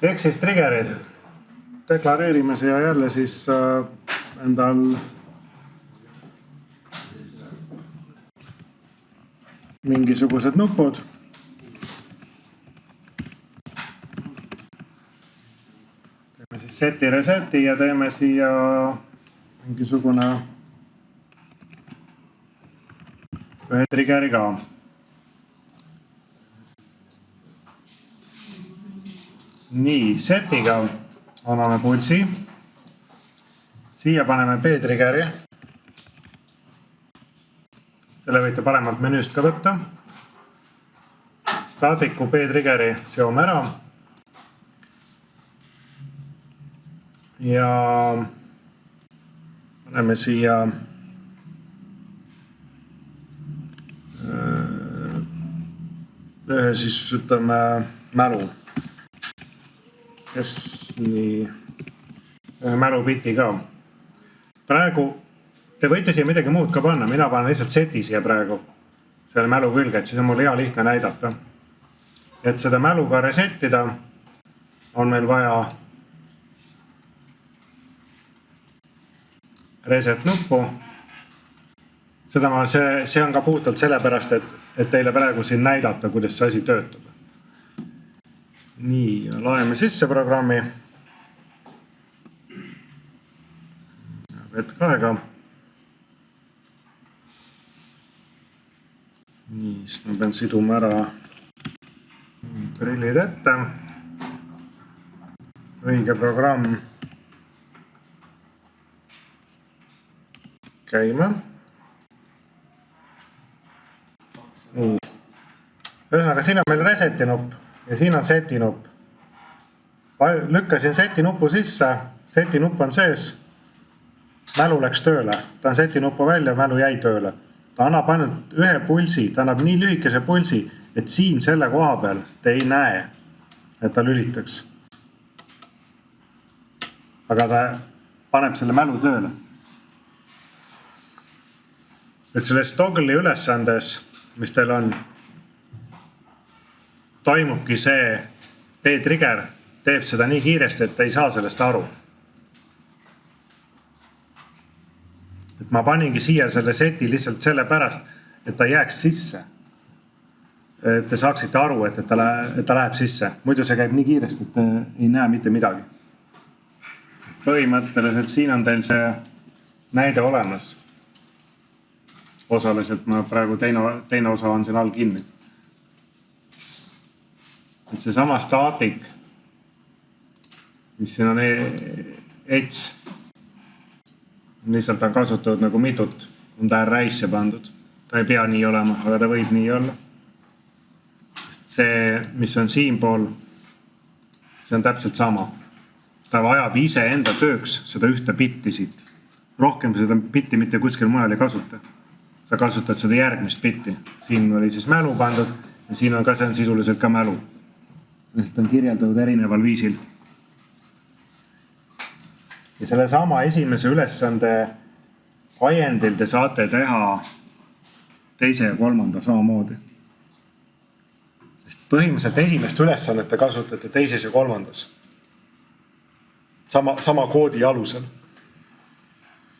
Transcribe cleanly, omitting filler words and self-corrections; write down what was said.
Ehk siis triggerid. Deklareerime siia jälle siis endal mingisugused nupud. Teeme siis seti reseti ja teeme siia mingisugune ühe triggeri ka. Nii, setiga anname pulsi. Siia paneme B-triggeri. Selle võite paremalt menüüst ka võtta. Statiku B-triggeri seome ära. Ja paneme siia ühe siis ütleme mälu. Kes nii mälupiti ka. Praegu te võite siia midagi muud ka panna. Mina panen lihtsalt seti siia praegu. Selle mälu külge, et siis on mul hea lihtne näidata. Et seda mälu ka resettida on meil vaja reset nuppu. See on ka puhtalt sellepärast, et teile praegu siin näidata, kuidas see asi töötab. Nii, laeme sisse programmi. Hetk aega. Nii, siis ma pean siduma ära prillid ette. Õige programm käima. Nii. Ühesõnaga, siin on meil reseti nupp ja siin on seti nupp. Lükkasin seti nupu sisse, seti nupp on sees, mälu läks tööle. Ta on seti nupu välja, mälu jäi tööle. Ta annab ainult ühe pulsi, ta annab nii lühikese pulsi, et siin selle koha peal te ei näe, et ta lülitaks. Aga ta paneb selle mälu tööle. Et selles toggle'i ülesandes, mis teil on, toimubki see B-trigger, teeb seda nii kiiresti, et te ei saa sellest aru. Et ma paningi siia selle seti lihtsalt selle pärast, et ta jääks sisse. Et te saaksite aru, et ta läheb sisse. Muidu see käib nii kiiresti, et te ei näe mitte midagi. Põhimõtteliselt siin on teil see näide olemas. Osaliselt ma praegu teine osa on siin all kinni. Et see sama static, mis siin on edge, lihtsalt on kasutatud nagu mitut, on ta räisse pandud. Ta ei pea nii olema, aga ta võib nii olla. Sest see, mis on siin pool, see on täpselt sama. Ta vajab ise enda tööks seda ühte bitti siit. Rohkem seda bitti mitte kuskil mujal ei kasuta. Sa kasutad seda järgmist bitti. Siin oli siis mälu pandud ja siin on ka see on sisuliselt ka mälu. Lihtsalt on kirjeldatud erineval viisil. Ja selle sama esimese ülesande ajendil te saate teha teise ja kolmanda samamoodi. Sest põhimõtteliselt esimest ülesannet te kasutate teises ja kolmandas. Sama koodi alusel.